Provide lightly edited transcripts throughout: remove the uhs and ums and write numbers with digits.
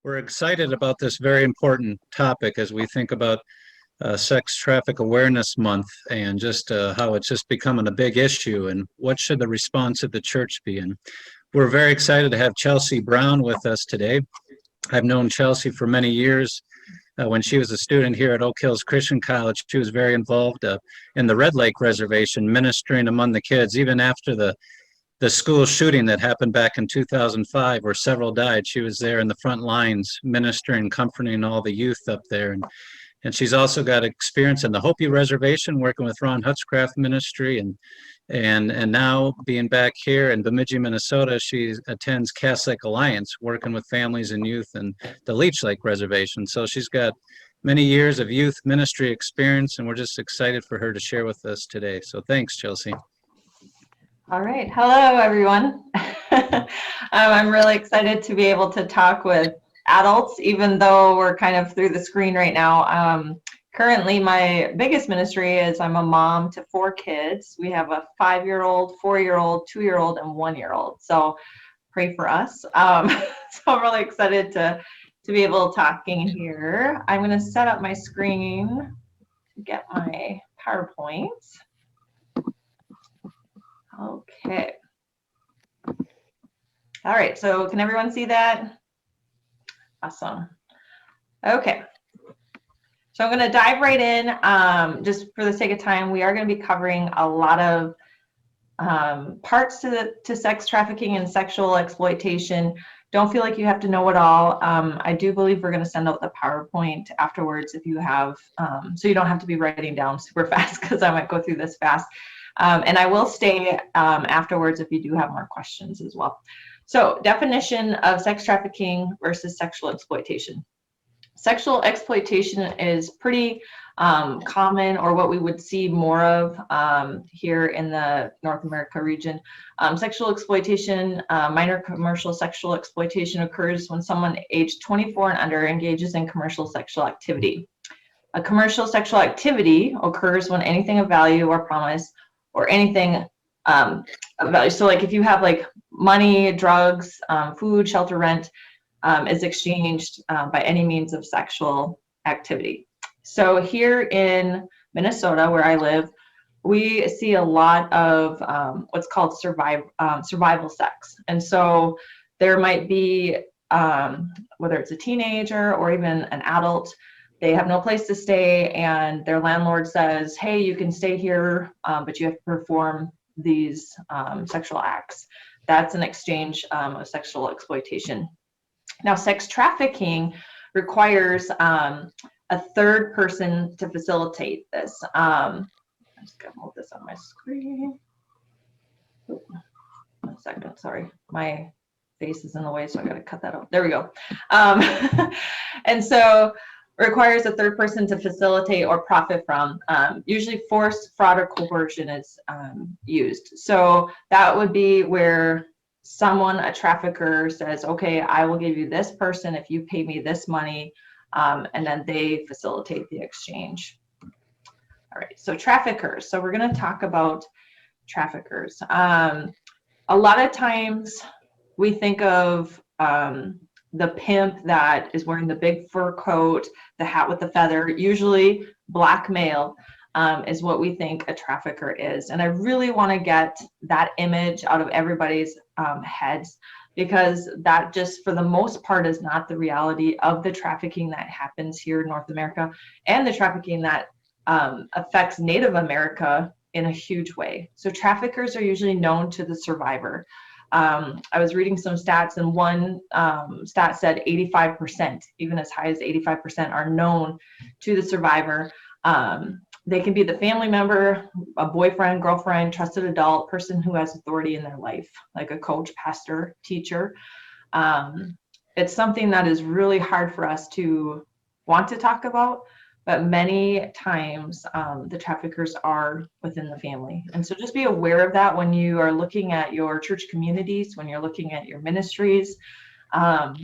We're excited about this very important topic as we think about Sex Traffic Awareness Month and just how it's just becoming a big issue and what should the response of the church be. And we're very excited to have Chelsea Brown with us today. I've known Chelsea for many years. When she was a student here at Oak Hills Christian College, she was very involved in the Red Lake Reservation, ministering among the kids, even after the school shooting that happened back in 2005 where several died. She was there in the front lines ministering, comforting all the youth up there. And she's also got experience in the Hopi Reservation, working with Ron Hutchcraft Ministry, and now being back here in Bemidji, Minnesota, she attends Catholic Alliance, working with families and youth in the Leech Lake Reservation. So she's got many years of youth ministry experience, and we're just excited for her to share with us today. So thanks, Chelsea. All right. Hello, everyone. I'm really excited to be able to talk with adults, even though we're kind of through the screen right now. Currently, my biggest ministry is I'm a mom to 4 kids. We have a 5-year-old, 4-year-old, 2-year-old, and 1-year-old. So pray for us. So I'm really excited to be able to talking here. I'm going to set up my screen to get my PowerPoint. Okay. All right, so can everyone see that? Awesome. Okay. So I'm going to dive right in. Just for the sake of time, we are going to be covering a lot of parts to sex trafficking and sexual exploitation. Don't feel like you have to know it all. I do believe we're going to send out the PowerPoint afterwards if you have, so you don't have to be writing down super fast because I might go through this fast. And I will stay afterwards if you do have more questions as well. So, definition of sex trafficking versus sexual exploitation. Sexual exploitation is pretty common, or what we would see more of here in the North America region. Sexual exploitation, minor commercial sexual exploitation, occurs when someone aged 24 and under engages in commercial sexual activity. A commercial sexual activity occurs when anything of value or promise or anything of value. So like if you have like money, drugs, food, shelter, rent, is exchanged by any means of sexual activity. So here in Minnesota, where I live, we see a lot of what's called survival sex. And so there might be, whether it's a teenager or even an adult, they have no place to stay and their landlord says, hey, you can stay here, but you have to perform these sexual acts. That's an exchange of sexual exploitation. Now, sex trafficking requires a third person to facilitate this. I'm just gonna move this on my screen. Oh, 1 second, sorry. My face is in the way, so I gotta cut that out. There we go. And so requires a third person to facilitate or profit from. Usually force, fraud, or coercion is used. So that would be where someone, a trafficker, says, okay, I will give you this person if you pay me this money, and then they facilitate the exchange. All right, so traffickers. So we're going to talk about traffickers. A lot of times we think of the pimp that is wearing the big fur coat, the hat with the feather, usually black male, is what we think a trafficker is. And I really want to get that image out of everybody's heads, because that just for the most part is not the reality of the trafficking that happens here in North America and the trafficking that affects Native America in a huge way. So traffickers are usually known to the survivor. I was reading some stats, and one stat said 85%, even as high as 85%, are known to the survivor. They can be the family member, a boyfriend, girlfriend, trusted adult, person who has authority in their life, like a coach, pastor, teacher. It's something that is really hard for us to want to talk about, but many times the traffickers are within the family. And so just be aware of that when you are looking at your church communities, when you're looking at your ministries. A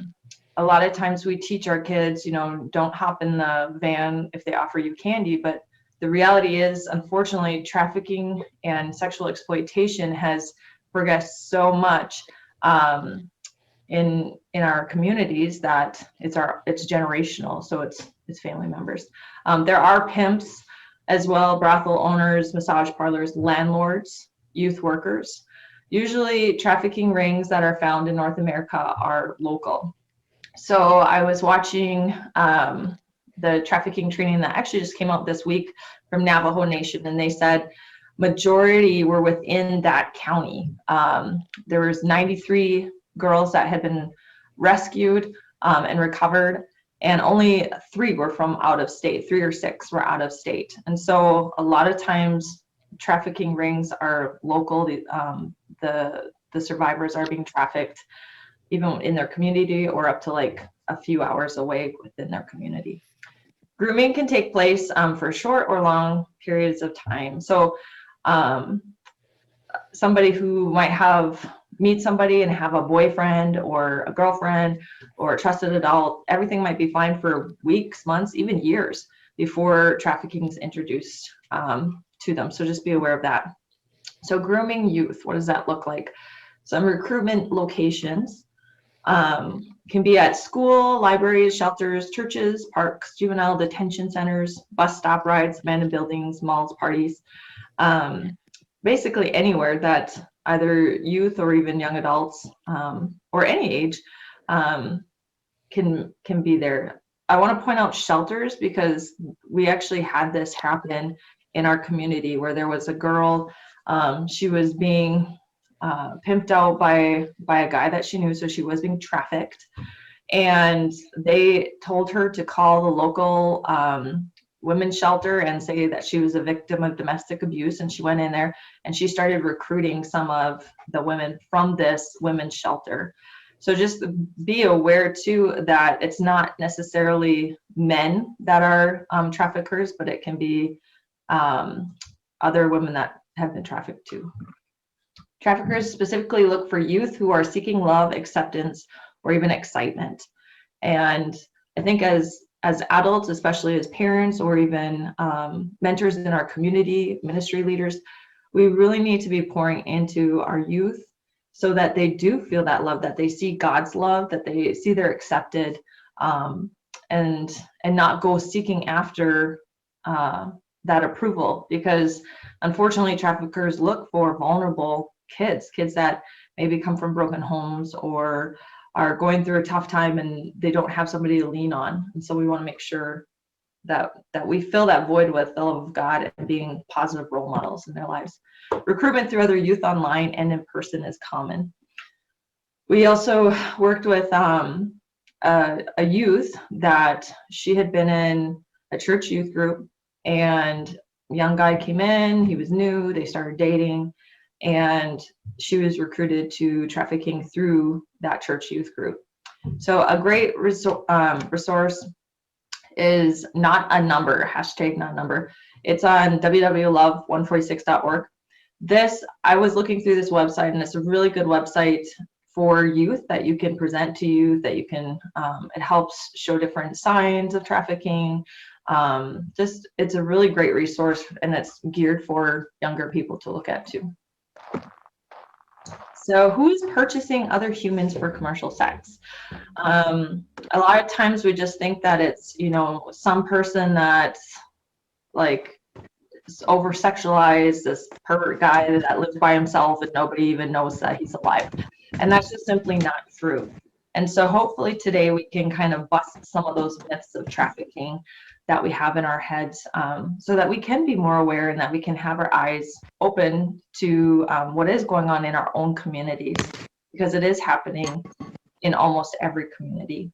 lot of times we teach our kids, don't hop in the van if they offer you candy, but the reality is, unfortunately, trafficking and sexual exploitation has progressed so much in our communities that it's generational, so it's family members. There are pimps as well, brothel owners, massage parlors, landlords, youth workers. Usually trafficking rings that are found in North America are local. So I was watching the trafficking training that actually just came out this week from Navajo Nation, and they said majority were within that county. There was 93 girls that had been rescued and recovered, and only 3 were from out of state. 3 or 6 were out of state. And so a lot of times trafficking rings are local. The survivors are being trafficked even in their community or up to like a few hours away within their community. Grooming can take place for short or long periods of time. So somebody who might meet somebody and have a boyfriend or a girlfriend or a trusted adult, everything might be fine for weeks, months, even years before trafficking is introduced to them. So just be aware of that. So grooming youth, what does that look like? Some recruitment locations can be at school, libraries, shelters, churches, parks, juvenile detention centers, bus stop rides, abandoned buildings, malls, parties, basically anywhere that either youth or even young adults or any age can be there. I want to point out shelters because we actually had this happen in our community where there was a girl, she was being pimped out by a guy that she knew, so she was being trafficked, and they told her to call the local women's shelter and say that she was a victim of domestic abuse, and she went in there and she started recruiting some of the women from this women's shelter. So just be aware too that it's not necessarily men that are traffickers, but it can be other women that have been trafficked too. Traffickers specifically look for youth who are seeking love, acceptance, or even excitement. And I think as adults, especially as parents or even mentors in our community, ministry leaders, we really need to be pouring into our youth so that they do feel that love, that they see God's love, that they see they're accepted, and not go seeking after that approval. Because unfortunately, traffickers look for vulnerable kids that maybe come from broken homes or are going through a tough time and they don't have somebody to lean on. And so we want to make sure that we fill that void with the love of God and being positive role models in their lives. Recruitment through other youth online and in person is common. We also worked with a youth that she had been in a church youth group, and a young guy came in, he was new, they started dating, and she was recruited to trafficking through that church youth group. So a great resource is Not a Number, hashtag not a number. It's on www.love146.org. I was looking through this website, and it's a really good website for youth that you can present to youth, that you can, it helps show different signs of trafficking. It's a really great resource, and it's geared for younger people to look at too. So who's purchasing other humans for commercial sex? A lot of times we just think that it's, some person that's like over sexualized, this pervert guy that lives by himself and nobody even knows that he's alive. And that's just simply not true. And so hopefully today we can kind of bust some of those myths of trafficking that we have in our heads, so that we can be more aware and that we can have our eyes open to what is going on in our own communities, because it is happening in almost every community.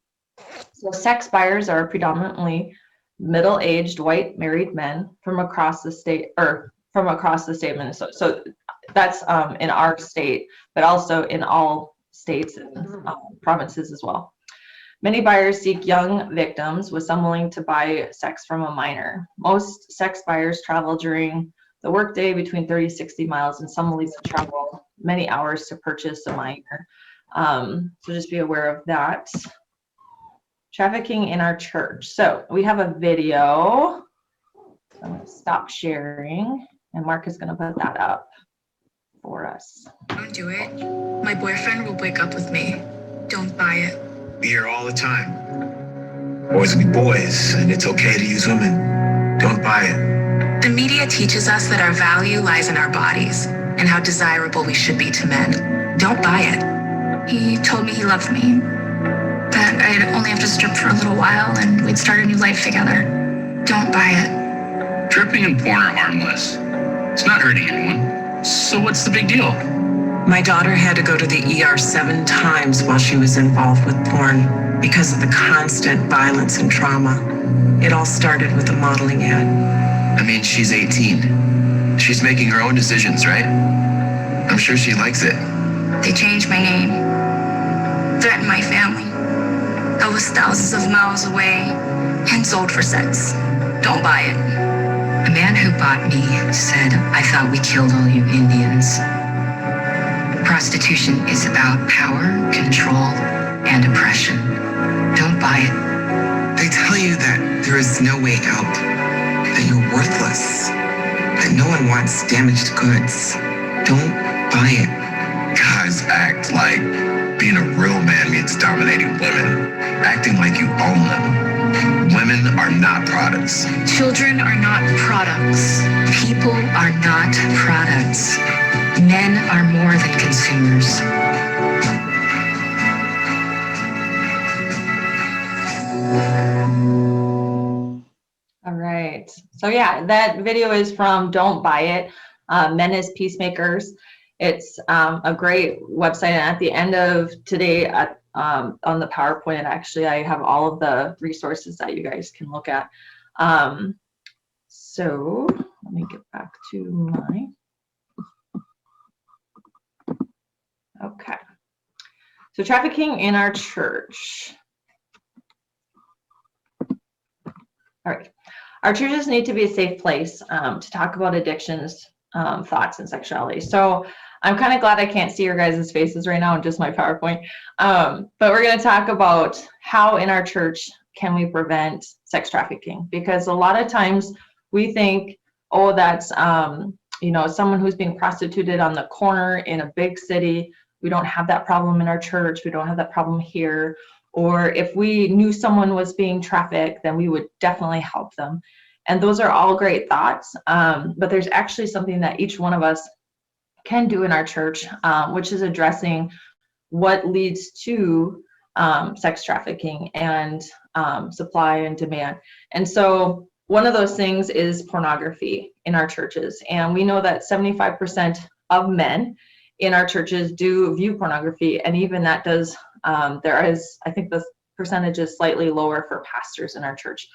So sex buyers are predominantly middle-aged white married men from across the state of Minnesota. So that's in our state, but also in all states and provinces as well. Many buyers seek young victims, with some willing to buy sex from a minor. Most sex buyers travel during the workday between 30 to 60 miles, and some will even travel many hours to purchase a minor. So just be aware of that. Trafficking in our church. So we have a video. I'm going to stop sharing, and Mark is going to put that up for us. Don't do it. My boyfriend will break up with me. Don't buy it. We hear all the time. Boys will be boys, and it's okay to use women. Don't buy it. The media teaches us that our value lies in our bodies and how desirable we should be to men. Don't buy it. He told me he loved me, that I'd only have to strip for a little while and we'd start a new life together. Don't buy it. Stripping and porn are harmless. It's not hurting anyone. So what's the big deal? My daughter had to go to the ER 7 times while she was involved with porn because of the constant violence and trauma. It all started with a modeling ad. I mean, she's 18. She's making her own decisions, right? I'm sure she likes it. They changed my name, threatened my family. I was thousands of miles away and sold for sex. Don't buy it. The man who bought me said, I thought we killed all you Indians. Prostitution is about power, control, and oppression. Don't buy it. They tell you that there is no way out, that you're worthless, that no one wants damaged goods. Don't buy it. Guys act like being a real man means dominating women, acting like you own them. Women are not products. Children are not products. People are not products. Men are more than consumers. All right. So yeah, that video is from Don't Buy It, Men as Peacemakers. It's a great website, and at the end of today, on the PowerPoint, actually, I have all of the resources that you guys can look at. So let me get back to my. Okay. So trafficking in our church. All right. Our churches need to be a safe place to talk about addictions, thoughts, and sexuality. So I'm kind of glad I can't see your guys' faces right now in just my PowerPoint. But we're going to talk about how in our church can we prevent sex trafficking? Because a lot of times we think, oh, that's you know, someone who's being prostituted on the corner in a big city. We don't have that problem in our church. We don't have that problem here. Or if we knew someone was being trafficked, then we would definitely help them. And those are all great thoughts. But there's actually something that each one of us can do in our church, which is addressing what leads to sex trafficking and supply and demand. And so one of those things is pornography in our churches. And we know that 75% of men in our churches do view pornography, and even that does, there is, I think the percentage is slightly lower for pastors in our church.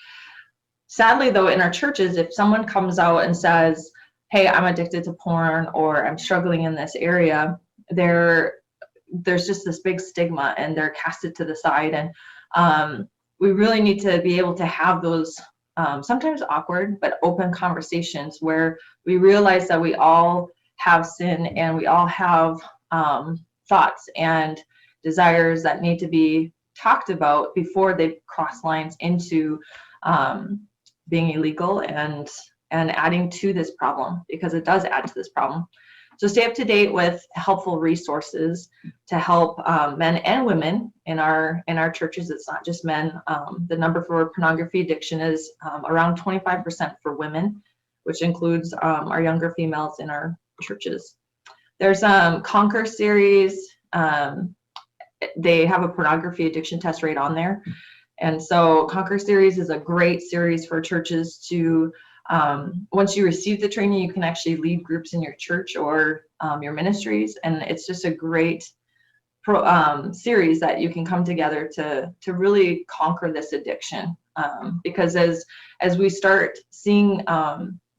Sadly though, in our churches, if someone comes out and says, hey, I'm addicted to porn, or I'm struggling in this area, there's just this big stigma and they're casted to the side. And we really need to be able to have those sometimes awkward but open conversations where we realize that we all have sin and we all have thoughts and desires that need to be talked about before they cross lines into being illegal and adding to this problem, because it does add to this problem. So stay up to date with helpful resources to help men and women in our churches. It's not just men. The number for pornography addiction is around 25% for women, which includes our younger females in our churches. There's Conquer series. They have a pornography addiction test rate on there. And so Conquer series is a great series for churches to, once you receive the training, you can actually lead groups in your church or your ministries. And it's just a great series that you can come together to really conquer this addiction. Because as we start seeing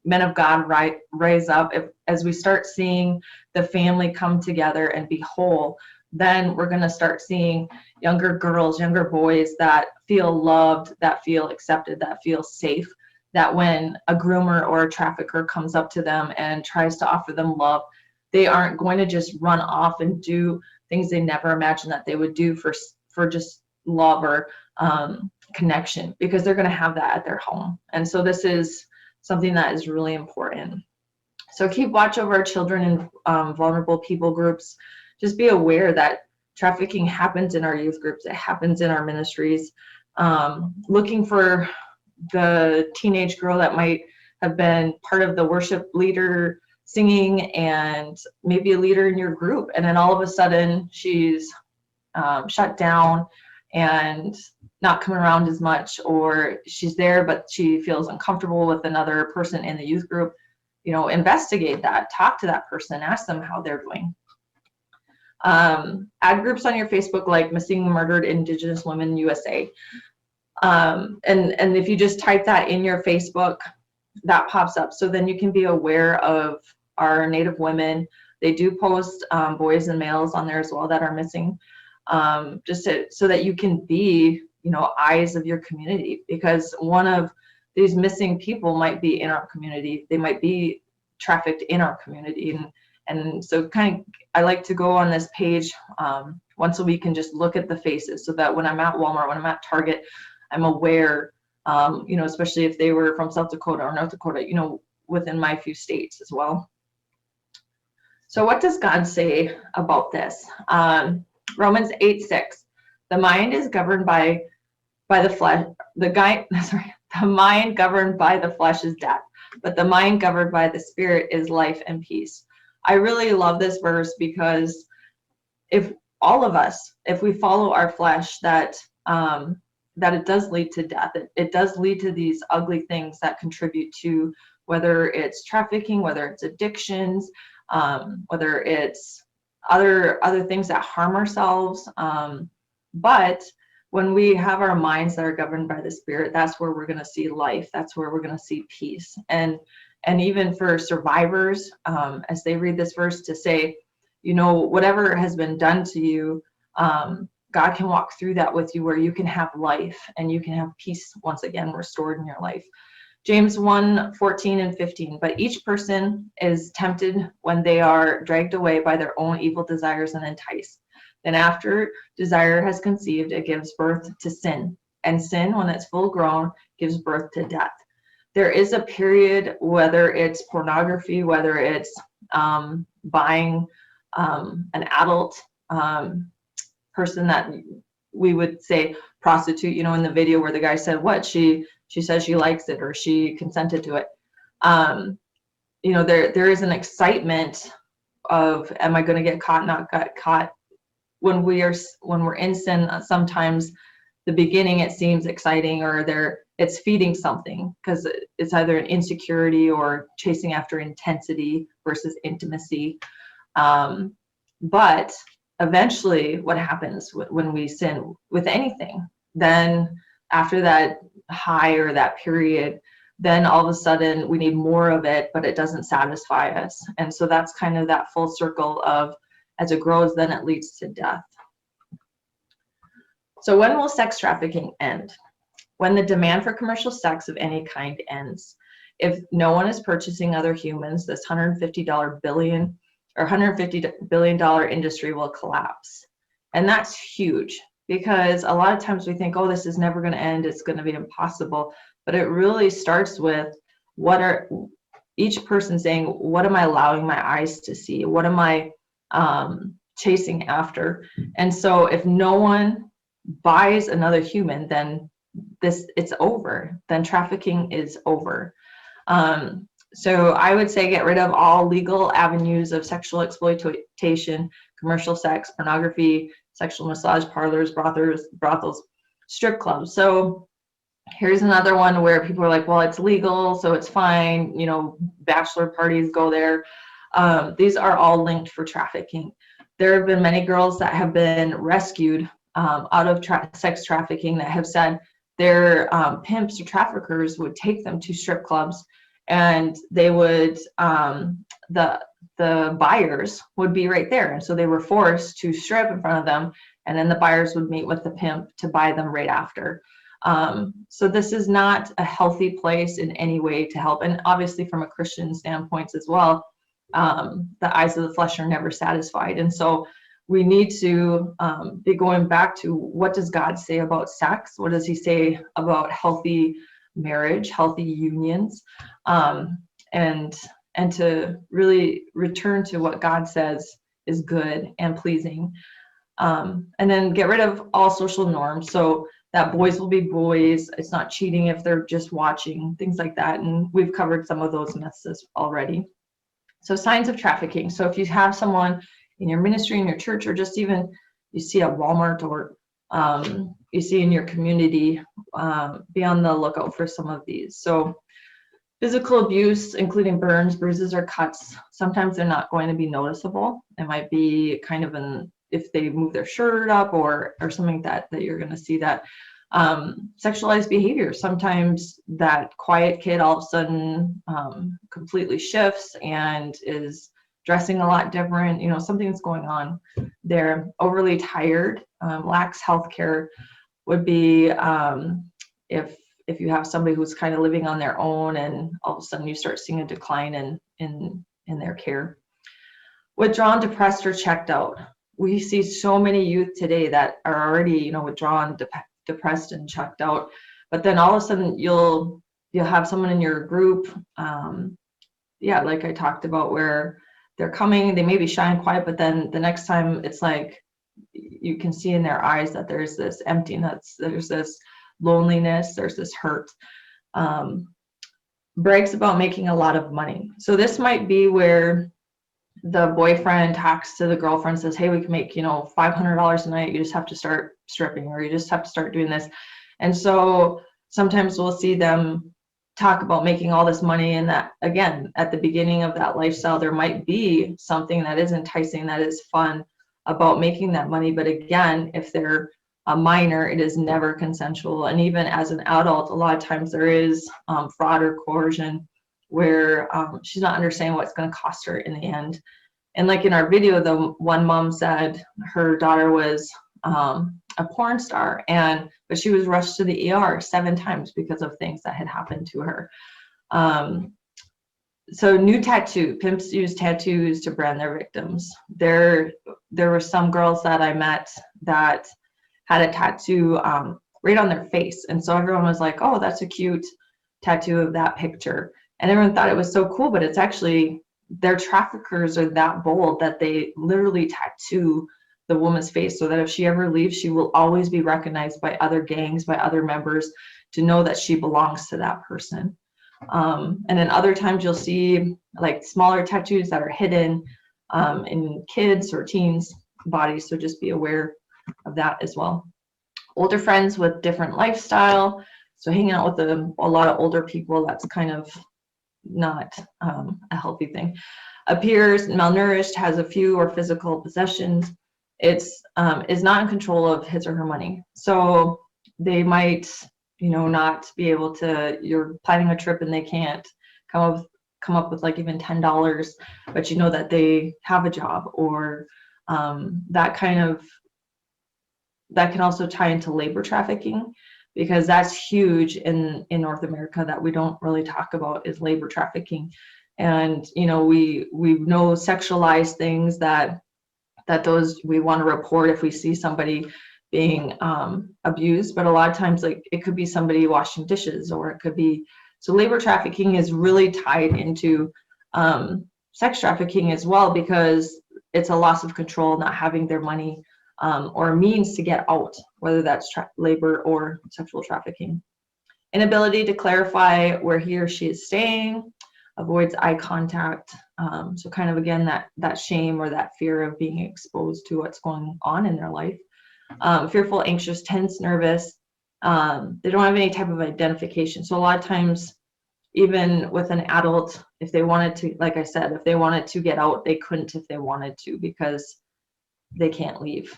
men of God rise up, as we start seeing the family come together and be whole, then we're going to start seeing younger girls, younger boys that feel loved, that feel accepted, that feel safe, that when a groomer or a trafficker comes up to them and tries to offer them love, they aren't going to just run off and do things they never imagined that they would do for just love or connection, because they're going to have that at their home. And so this is something that is really important. So keep watch over our children and vulnerable people groups. Just be aware that Trafficking happens in our youth groups. It happens in our ministries. Looking for the teenage girl that might have been part of the worship leader singing and maybe a leader in your group. And then all of a sudden she's shut down and not coming around as much, or she's there, but she feels uncomfortable with another person in the youth group. You know, investigate that, talk to that person, ask them how they're doing. Add groups on your Facebook like Missing Murdered Indigenous Women USA. And if you just type that in your Facebook, that pops up. So then you can be aware of our Native women. They do post boys and males on there as well that are missing, so that you can be, you know, eyes of your community, because one of these missing people might be in our community. They might be trafficked in our community. And so kind of, I like to go on this page once a week and just look at the faces, so that when I'm at Walmart, when I'm at Target, I'm aware, you know, especially if they were from South Dakota or North Dakota, you know, within my few states as well. So what does God say about this? Romans 8:6, the mind is governed by the flesh. The mind governed by the flesh is death, but the mind governed by the spirit is life and peace. I really love this verse, because if all of us, if we follow our flesh, that it does lead to death. It does lead to these ugly things that contribute to, whether it's trafficking, whether it's addictions, whether it's other things that harm ourselves. But when we have our minds that are governed by the Spirit, that's where we're going to see life. That's where we're going to see peace. And even for survivors, as they read this verse, to say, you know, whatever has been done to you, God can walk through that with you, where you can have life and you can have peace once again restored in your life. James 1:14 and 15, but each person is tempted when they are dragged away by their own evil desires and enticed. Then after desire has conceived, it gives birth to sin. And sin, when it's full grown, gives birth to death. There is a period, whether it's pornography, whether it's buying an adult person that we would say prostitute, you know, in the video where the guy said what she says she likes it, or she consented to it. You know, there is an excitement of, am I going to get caught, not get caught? When we're in sin, sometimes the beginning it seems exciting, or it's feeding something, because it's either an insecurity or chasing after intensity versus intimacy. But eventually what happens when we sin with anything, then after that high or that period, then all of a sudden we need more of it, but it doesn't satisfy us. And so that's kind of that full circle of, as it grows, then it leads to death. So when will sex trafficking end? When the demand for commercial sex of any kind ends. If no one is purchasing other humans, this $150 billion or $150 billion industry will collapse. And that's huge, because a lot of times we think, oh, this is never going to end, it's going to be impossible. But it really starts with each person saying, what am I allowing my eyes to see? What am I chasing after? And so if no one buys another human, then it's over. Then trafficking is over. So I would say get rid of all legal avenues of sexual exploitation, commercial sex, pornography, sexual massage parlors, brothels, strip clubs. So here's another one where people are like, well, it's legal, so it's fine. You know, bachelor parties go there. These are all linked for trafficking. There have been many girls that have been rescued out of sex trafficking that have said their pimps or traffickers would take them to strip clubs, and they would the buyers would be right there, and so they were forced to strip in front of them, and then the buyers would meet with the pimp to buy them right after. So this is not a healthy place in any way to help, and obviously from a Christian standpoint as well, the eyes of the flesh are never satisfied, and so we need to be going back to, what does God say about sex? What does he say about healthy marriage, healthy unions, and to really return to what God says is good and pleasing. And then get rid of all social norms. So that boys will be boys. It's not cheating if they're just watching, things like that. And we've covered some of those myths already. So signs of trafficking. So if you have someone in your ministry, in your church, or just even you see at Walmart, or you see in your community, be on the lookout for some of these. So physical abuse, including burns, bruises, or cuts, sometimes they're not going to be noticeable. It might be kind of if they move their shirt up or something that you're going to see that. Sexualized behavior, sometimes that quiet kid all of a sudden completely shifts and is dressing a lot different. You know, something's going on. They're overly tired, lacks health care would be if you have somebody who's kind of living on their own and all of a sudden you start seeing a decline in their care. Withdrawn, depressed, or checked out. We see so many youth today that are already, you know, withdrawn, depressed, and checked out. But then all of a sudden you'll have someone in your group, like I talked about, where they're coming, they may be shy and quiet, but then the next time it's like you can see in their eyes that there's this emptiness, there's this loneliness, there's this hurt. Brags about making a lot of money. So this might be where the boyfriend talks to the girlfriend, says, hey, we can make, you know, $500 a night. You just have to start stripping, or you just have to start doing this. And so sometimes we'll see them talk about making all this money, and that, again, at the beginning of that lifestyle, there might be something that is enticing, that is fun about making that money. But again, if they're a minor, it is never consensual. And even as an adult, a lot of times there is fraud or coercion where she's not understanding what it's going to cost her in the end. And like in our video, the one mom said her daughter was a porn star, but she was rushed to the ER 7 times because of things that had happened to her. So new tattoo, pimps use tattoos to brand their victims. There were some girls that I met that had a tattoo right on their face. And so everyone was like, oh, that's a cute tattoo of that picture. And everyone thought it was so cool, but it's actually, their traffickers are that bold that they literally tattoo the woman's face so that if she ever leaves, she will always be recognized by other gangs, by other members, to know that she belongs to that person. And then other times you'll see like smaller tattoos that are hidden in kids or teens' bodies. So just be aware of that as well. Older friends with different lifestyle. So hanging out with a lot of older people, that's kind of not a healthy thing. Appears malnourished, has a few or physical possessions. It's is not in control of his or her money. So they might, you know, not be able to, you're planning a trip and they can't come up with like even $10, but you know that they have a job, or that can also tie into labor trafficking, because that's huge in North America that we don't really talk about, is labor trafficking. And you know, we know sexualized things that those we want to report if we see somebody being abused, but a lot of times, like, it could be somebody washing dishes, or it could be, so labor trafficking is really tied into sex trafficking as well, because it's a loss of control, not having their money or a means to get out, whether that's labor or sexual trafficking. Inability to clarify where he or she is staying, avoids eye contact. So kind of, again, that shame or that fear of being exposed to what's going on in their life. Fearful, anxious, tense, nervous. They don't have any type of identification. So a lot of times, even with an adult, if they wanted to, like I said, if they wanted to get out, they couldn't if they wanted to, because they can't leave.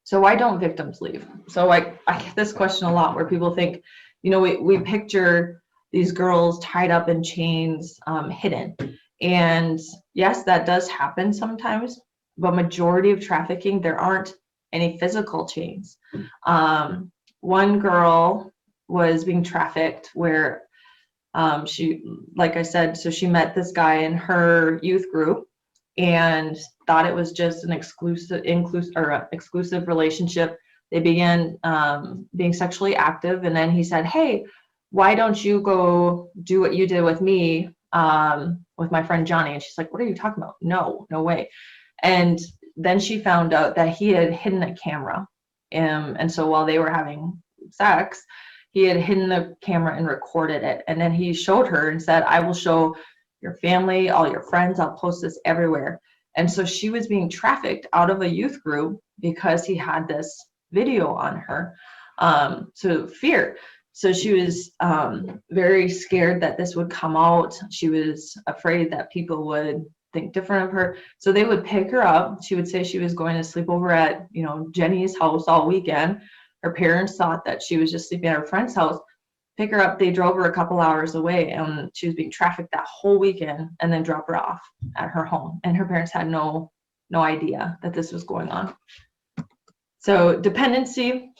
So why don't victims leave? So I get this question a lot, where people think, you know, we picture these girls tied up in chains, hidden. And yes, that does happen sometimes, but majority of trafficking, there aren't any physical chains. One girl was being trafficked where she, like I said, so she met this guy in her youth group and thought it was just an exclusive relationship. They began being sexually active, and then he said, hey, why don't you go do what you did with me with my friend Johnny? And she's like, what are you talking about? No way. And then she found out that he had hidden a camera. And so while they were having sex, he had hidden the camera and recorded it. And then he showed her and said, I will show your family, all your friends, I'll post this everywhere. And so she was being trafficked out of a youth group because he had this video on her. So fear. So she was very scared that this would come out. She was afraid that people would think different of her. So they would pick her up. She would say she was going to sleep over at, Jenny's house all weekend. Her parents thought that she was just sleeping at her friend's house. Pick her up. They drove her a couple hours away, and she was being trafficked that whole weekend, and then drop her off at her home. And her parents had no idea that this was going on. So dependency.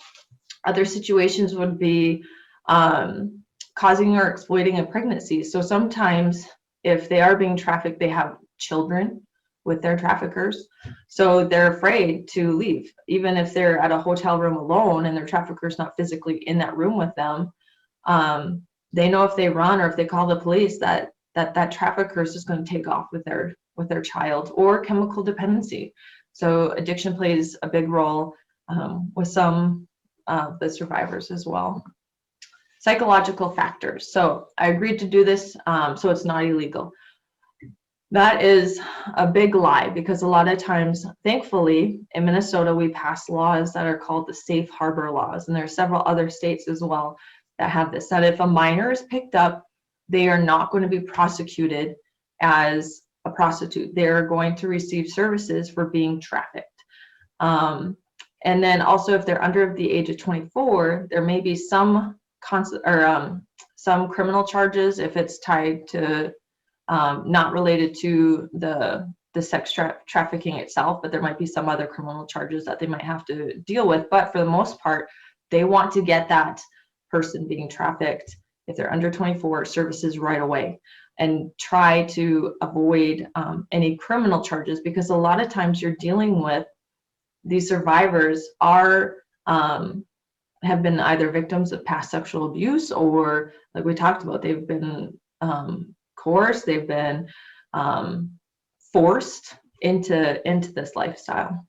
Other situations would be causing or exploiting a pregnancy. So sometimes if they are being trafficked, they have children with their traffickers. So they're afraid to leave. Even if they're at a hotel room alone and their trafficker's not physically in that room with them, they know if they run or if they call the police that trafficker is just going to take off with their child. Or chemical dependency. So addiction plays a big role with some of the survivors as well. Psychological factors. So I agreed to do this, so it's not illegal. That is a big lie, because a lot of times, thankfully, in Minnesota, we pass laws that are called the safe harbor laws. And there are several other states as well that have this, that if a minor is picked up, they are not going to be prosecuted as a prostitute. They're going to receive services for being trafficked. And then also, if they're under the age of 24, there may be some criminal charges if it's tied to not related to the sex trafficking itself, but there might be some other criminal charges that they might have to deal with. But for the most part, they want to get that person being trafficked, if they're under 24, services right away, and try to avoid any criminal charges, because a lot of times you're dealing with these survivors have been either victims of past sexual abuse, or like we talked about, they've been coerced, they've been forced into this lifestyle.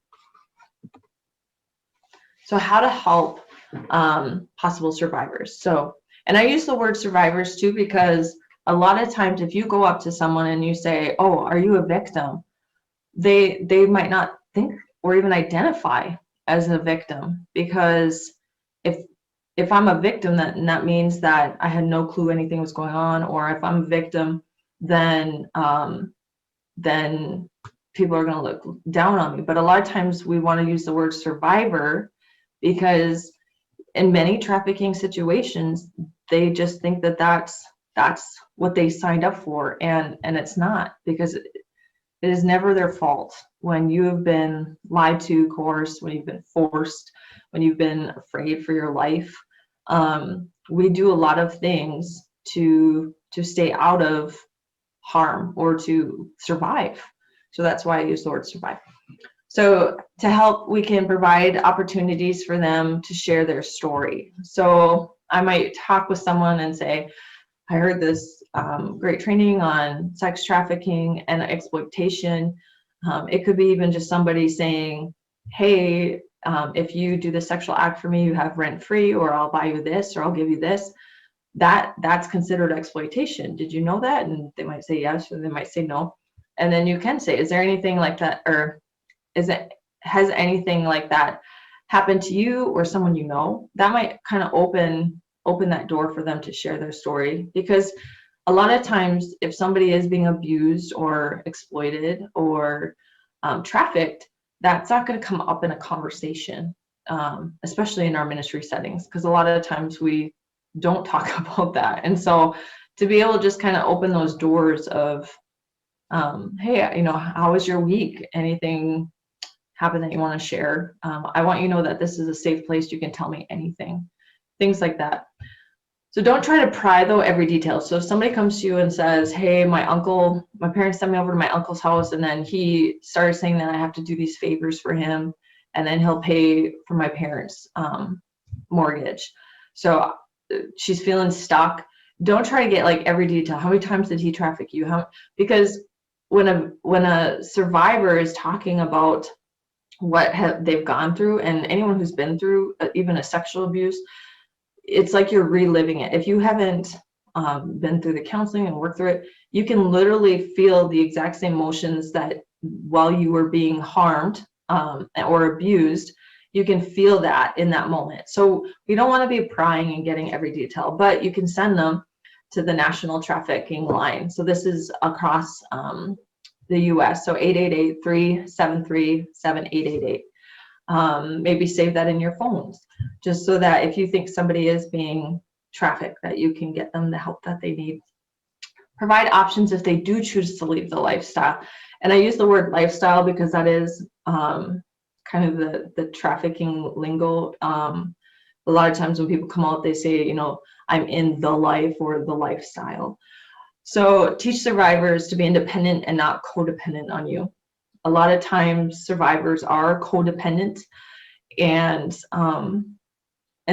So how to help possible survivors. So, and I use the word survivors too, because a lot of times if you go up to someone and you say, oh, are you a victim? They might not think or even identify as a victim, because if I'm a victim, that means that I had no clue anything was going on. Or if I'm a victim, then people are going to look down on me. But a lot of times we want to use the word survivor, because in many trafficking situations, they just think that that's what they signed up for, and it's not, because it is never their fault when you have been lied to, coerced, when you've been forced, when you've been afraid for your life. We do a lot of things to stay out of harm or to survive. So that's why I use the word survive. So to help, we can provide opportunities for them to share their story. So I might talk with someone and say, I heard this great training on sex trafficking and exploitation. It could be even just somebody saying, hey, if you do the sexual act for me, you have rent free, or I'll buy you this, or I'll give you this. That's considered exploitation. Did you know that? And they might say yes, or they might say no. And then you can say, is there anything like that, or has anything like that happened to you or someone you know? That might kind of open that door for them to share their story, because a lot of times if somebody is being abused or exploited or trafficked, that's not going to come up in a conversation, especially in our ministry settings, because a lot of times we don't talk about that. And so to be able to just kind of open those doors of, hey, how was your week? Anything happen that you want to share? I want you to know that this is a safe place. You can tell me anything, things like that. So don't try to pry though every detail. So if somebody comes to you and says, hey, my parents sent me over to my uncle's house, and then he started saying that I have to do these favors for him, and then he'll pay for my parents' mortgage. So she's feeling stuck. Don't try to get like every detail. How many times did he traffic you? Because when a survivor is talking about what they've gone through. And anyone who's been through even a sexual abuse, it's like you're reliving it. If you haven't been through the counseling and worked through it, you can literally feel the exact same emotions that while you were being harmed or abused, you can feel that in that moment. So we don't want to be prying and getting every detail, but you can send them to the National Trafficking line. So this is across the US. So 888-373-7888. Maybe save that in your phones, just so that if you think somebody is being trafficked, that you can get them the help that they need. Provide options if they do choose to leave the lifestyle. And I use the word lifestyle because that is kind of the trafficking lingo. A lot of times when people come out, they say, you know, I'm in the life or the lifestyle. So teach survivors to be independent and not codependent on you. A lot of times survivors are codependent, and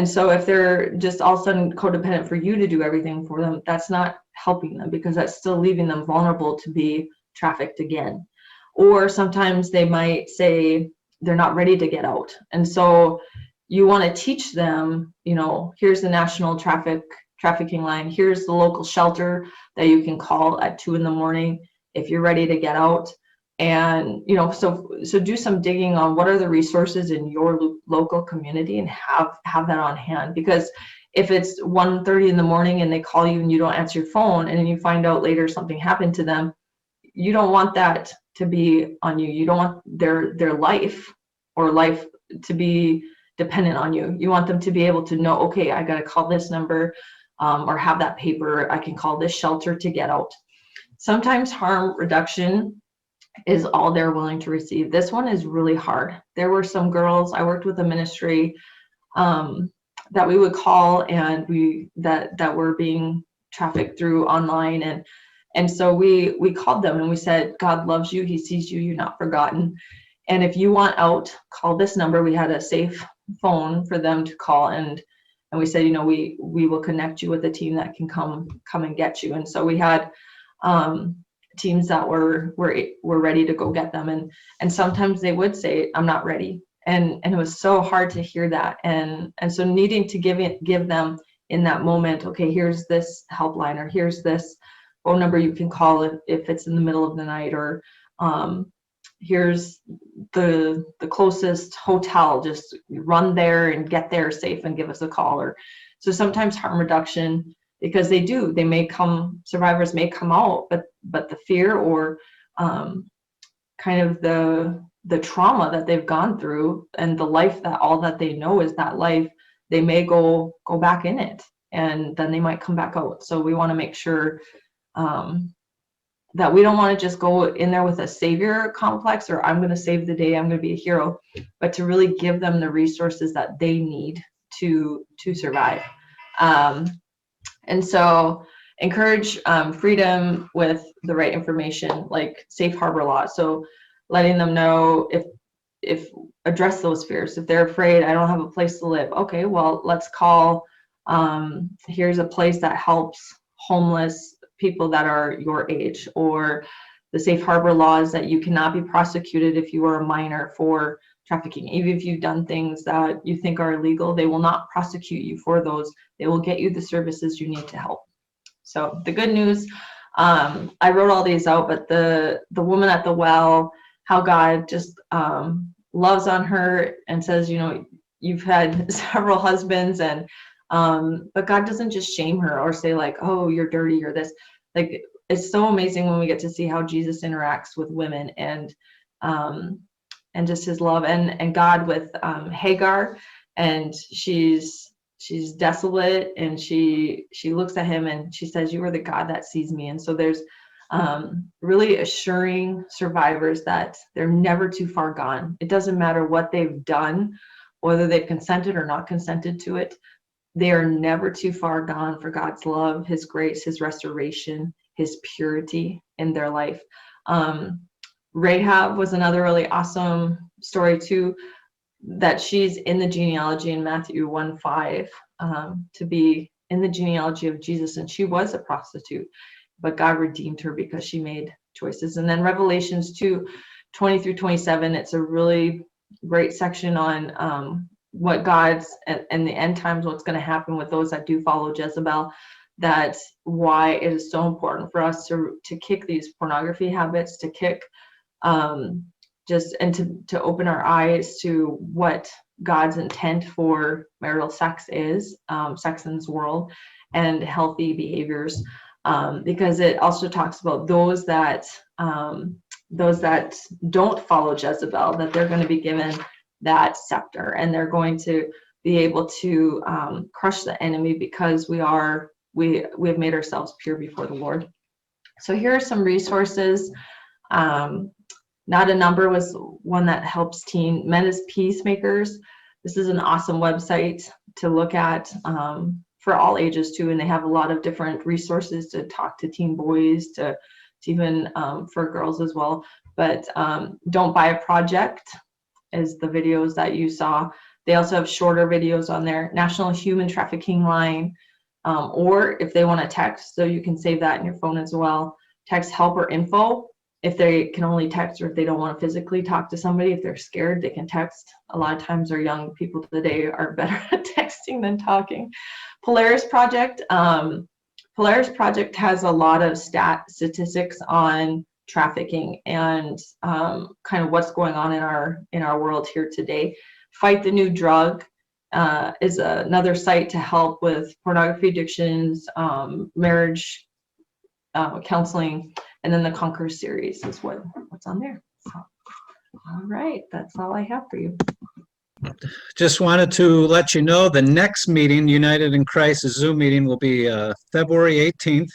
so if they're just all of a sudden codependent for you to do everything for them, that's not helping them, because that's still leaving them vulnerable to be trafficked again. Or sometimes they might say they're not ready to get out, and so you want to teach them, you know, here's the National Trafficking line, here's the local shelter that you can call at 2 a.m. if you're ready to get out. And, you know, so do some digging on what are the resources in your local community, and have that on hand. Because if it's 1:30 in the morning and they call you and you don't answer your phone, and then you find out later something happened to them, you don't want that to be on you. You don't want their life to be dependent on you. You want them to be able to know, okay, I got to call this number, or have that paper. I can call this shelter to get out. Sometimes harm reduction is all they're willing to receive. This one is really hard. There were some girls, I worked with a ministry that we would call, and that were being trafficked through online, and so we called them and we said, God loves you, he sees you, you're not forgotten, and if you want out, call this number. We had a safe phone for them to call, and we said, you know, we will connect you with a team that can come and get you. And so we had teams that were ready to go get them, and sometimes they would say, I'm not ready, and it was so hard to hear that, and so needing to give them in that moment, okay, here's this helpline, or here's this phone number you can call if it's in the middle of the night, or here's the closest hotel, just run there and get there safe and give us a call. Or so sometimes harm reduction, because survivors may come out, but the fear or kind of the trauma that they've gone through, and the life that all that they know is that life, they may go back in it, and then they might come back out. So we want to make sure that we don't want to just go in there with a savior complex, or I'm going to save the day, I'm going to be a hero, but to really give them the resources that they need to survive. And so encourage freedom with the right information, like safe harbor law. So letting them know if address those fears. If they're afraid, I don't have a place to live. Okay, well, let's call, here's a place that helps homeless people that are your age. Or the safe harbor laws that you cannot be prosecuted if you are a minor for trafficking. Even if you've done things that you think are illegal, they will not prosecute you for those. They will get you the services you need to help. So the good news, I wrote all these out, but the woman at the well, how God just loves on her and says, you know, you've had several husbands, and but God doesn't just shame her or say like, oh, you're dirty or this. Like, it's so amazing when we get to see how Jesus interacts with women, and just his love, and God with Hagar, and she's desolate, and she looks at him and she says, you are the God that sees me. And so there's really assuring survivors that they're never too far gone. It doesn't matter what they've done, whether they've consented or not consented to it. They are never too far gone for God's love, his grace, his restoration, his purity in their life. Rahab was another really awesome story too, that she's in the genealogy in Matthew 1:5, to be in the genealogy of Jesus, and she was a prostitute, but God redeemed her because she made choices. And then Revelations 2:20 through 27, it's a really great section on what God's and the end times, what's going to happen with those that do follow Jezebel. That's why it is so important for us to kick these pornography habits, to kick to open our eyes to what God's intent for marital sex is, sex in this world, and healthy behaviors, because it also talks about those that don't follow Jezebel, that they're going to be given that scepter, and they're going to be able to crush the enemy, because we have made ourselves pure before the Lord. So here are some resources. Not a Number was one that helps men as peacemakers. This is an awesome website to look at for all ages too, and they have a lot of different resources to talk to teen boys, to even for girls as well. But Don't Buy a Project is the videos that you saw. They also have shorter videos on there. National Human Trafficking Line, or if they want to text, so you can save that in your phone as well. Text help or info. If they can only text, or if they don't want to physically talk to somebody, if they're scared, they can text. A lot of times our young people today are better at texting than talking. Polaris Project. Polaris Project has a lot of statistics on trafficking and kind of what's going on in our world here today. Fight the New Drug is another site to help with pornography addictions, marriage counseling, and then the Conquer series is what's on there. So, all right, that's all I have for you. Just wanted to let you know the next meeting, United in Christ Zoom meeting, will be February 18th,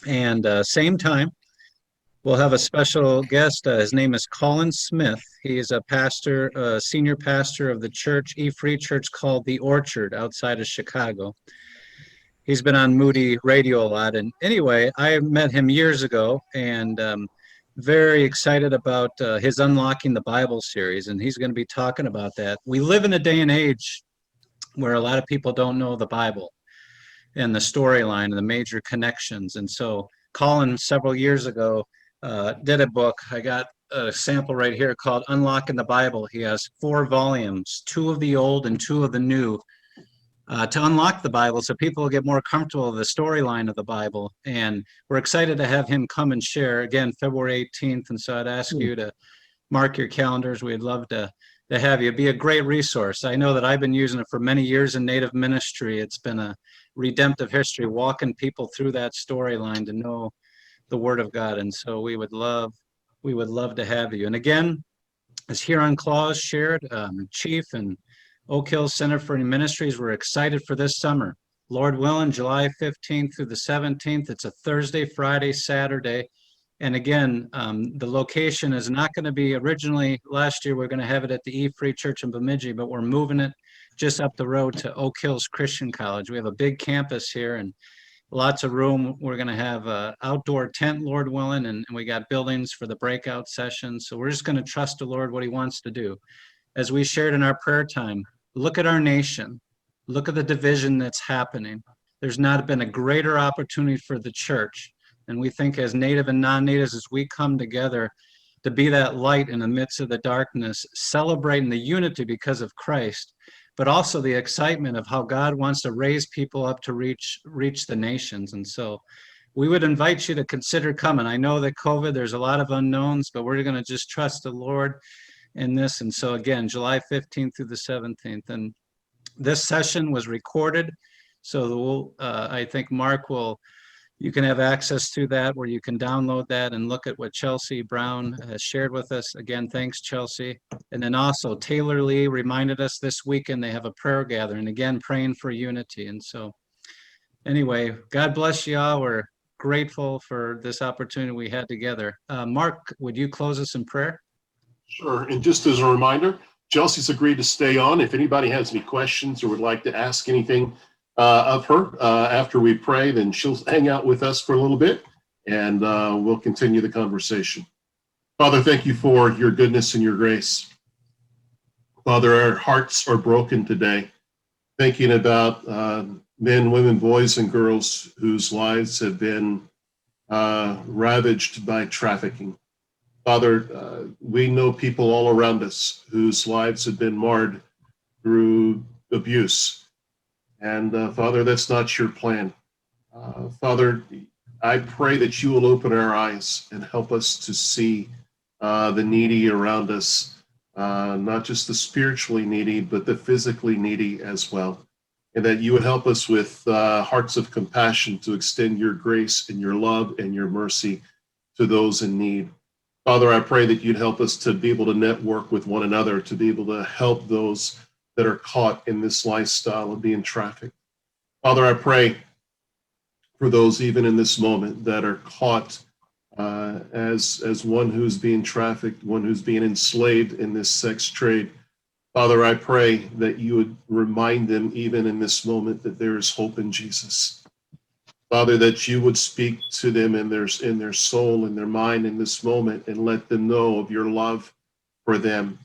and same time. We'll have a special guest. His name is Colin Smith. He is a pastor, senior pastor of the church, E-Free Church, called The Orchard outside of Chicago. He's been on Moody Radio a lot. And anyway, I met him years ago, and very excited about his Unlocking the Bible series. And he's going to be talking about that. We live in a day and age where a lot of people don't know the Bible and the storyline and the major connections. And so Colin, several years ago, did a book. I got a sample right here called Unlocking the Bible. He has 4 volumes, 2 of the old and 2 of the new, to unlock the Bible so people will get more comfortable with the storyline of the Bible. And we're excited to have hhim come and share again February 18th. And so I'd ask you to mark your calendars. We'd love to have you. It'd be a great resource. I know that I've been using it for many years in Native ministry. It's been a redemptive history, walking people through that storyline to know the Word of God. And so we would love to have you. And again, as Huron Claus shared, Chief and Oak Hill Center for Ministries, we're excited for this summer. Lord willing, July 15th through the 17th. It's a Thursday, Friday, Saturday. And again, the location is not going to be, originally last year, we're going to have it at the E-Free Church in Bemidji, but we're moving it just up the road to Oak Hills Christian College. We have a big campus here and lots of room. We're going to have an outdoor tent, Lord willing, and we got buildings for the breakout sessions. So we're just going to trust the Lord what he wants to do. As we shared in our prayer time, look at our nation. Look at the division that's happening. There's not been a greater opportunity for the church. And we think as native and non-natives, as we come together to be that light in the midst of the darkness, celebrating the unity because of Christ, but also the excitement of how God wants to raise people up to reach the nations. And so we would invite you to consider coming. I know that COVID, there's a lot of unknowns, but we're going to just trust the Lord in this. And so again, July 15th through the 17th. And this session was recorded. So I think Mark you can have access to that, where you can download that and look at what Chelsea Brown has shared with us. Again, thanks, Chelsea. And then also Taylor Lee reminded us this weekend they have a prayer gathering, again, praying for unity. And so anyway, God bless you all. We're grateful for this opportunity we had together. Mark, would you close us in prayer? Sure. And just as a reminder, Chelsea's agreed to stay on. If anybody has any questions or would like to ask anything of her after we pray, then she'll hang out with us for a little bit, and we'll continue the conversation. Father, thank you for your goodness and your grace. Father, our hearts are broken today, thinking about men, women, boys, and girls whose lives have been ravaged by trafficking. Father, we know people all around us whose lives have been marred through abuse. And Father, that's not your plan. Father, I pray that you will open our eyes and help us to see the needy around us, not just the spiritually needy, but the physically needy as well. And that you would help us with hearts of compassion to extend your grace and your love and your mercy to those in need. Father, I pray that you'd help us to be able to network with one another, to be able to help those that are caught in this lifestyle of being trafficked. Father, I pray for those even in this moment that are caught as one who's being trafficked, one who's being enslaved in this sex trade. Father, I pray that you would remind them even in this moment that there is hope in Jesus. Father, that you would speak to them in their soul, in their mind in this moment, and let them know of your love for them.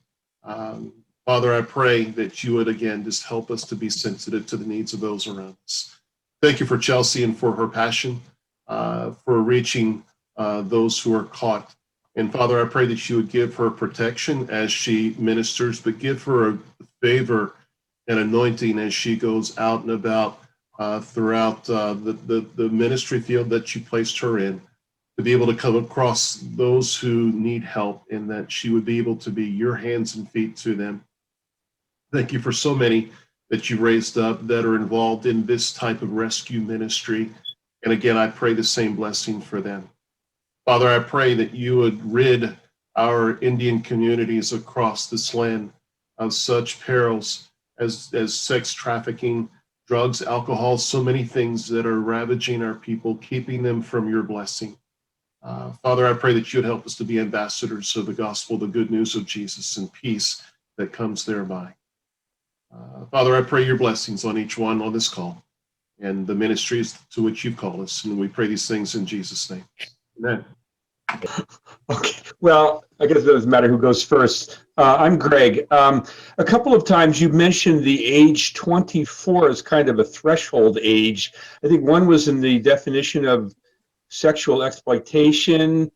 Father, I pray that you would again just help us to be sensitive to the needs of those around us. Thank you for Chelsea and for her passion, for reaching those who are caught. And Father, I pray that you would give her protection as she ministers, but give her a favor and anointing as she goes out and about throughout the ministry field that you placed her in, to be able to come across those who need help, and that she would be able to be your hands and feet to them. Thank you for so many that you raised up that are involved in this type of rescue ministry. And again, I pray the same blessing for them. Father, I pray that you would rid our Indian communities across this land of such perils as sex trafficking, drugs, alcohol, so many things that are ravaging our people, keeping them from your blessing. Father, I pray that you would help us to be ambassadors of the gospel, the good news of Jesus, and peace that comes thereby. Father, I pray your blessings on each one on this call and the ministries to which you've called us. And we pray these things in Jesus' name. Amen. Okay. Well, I guess it doesn't matter who goes first. I'm Greg. A couple of times you mentioned the age 24 as kind of a threshold age. I think one was in the definition of sexual exploitation,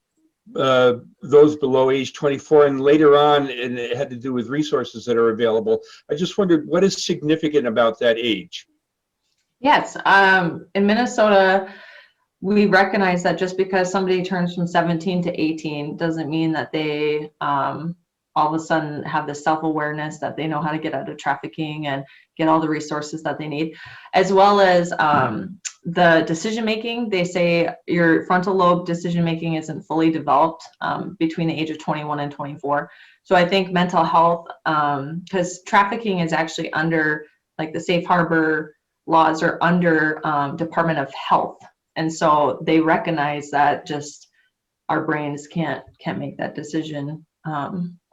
those below age 24, and later on, and it had to do with resources that are available. I just wondered what is significant about that age? Yes, in Minnesota, we recognize that just because somebody turns from 17 to 18 doesn't mean that they all of a sudden have the self-awareness that they know how to get out of trafficking and get all the resources that they need, as well as the decision-making. They say your frontal lobe decision-making isn't fully developed between the age of 21 and 24. So I think mental health, because trafficking is actually under, like, the safe harbor laws are under Department of Health. And so they recognize that just our brains can't make that decision.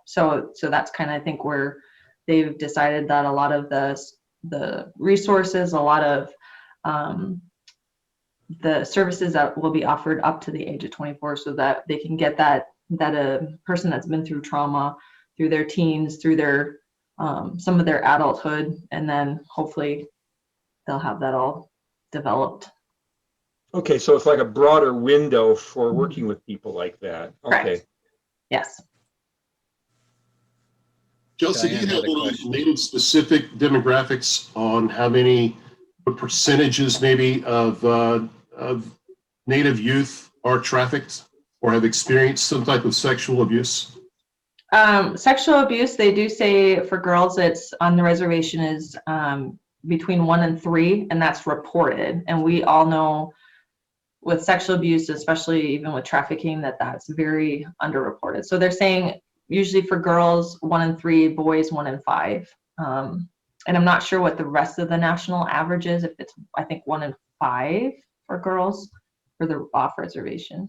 So that's kind of, I think, where they've decided that a lot of the resources, a lot of the services that will be offered up to the age of 24, so that they can get that a person that's been through trauma, through their teens, through their some of their adulthood, and then hopefully they'll have that all developed. Okay, so it's like a broader window for working with people like that. Okay. Correct. Yes. Chelsea, do you have any native specific demographics on how many, what percentages maybe of Native youth are trafficked or have experienced some type of sexual abuse? Sexual abuse, they do say for girls, it's on the reservation is between 1 and 3, and that's reported. And we all know with sexual abuse, especially even with trafficking, that's very underreported. So they're saying usually for girls 1 in 3, boys 1 in 5. And I'm not sure what the rest of the national average is. If it's, I think 1 in 5 for girls for the off reservation.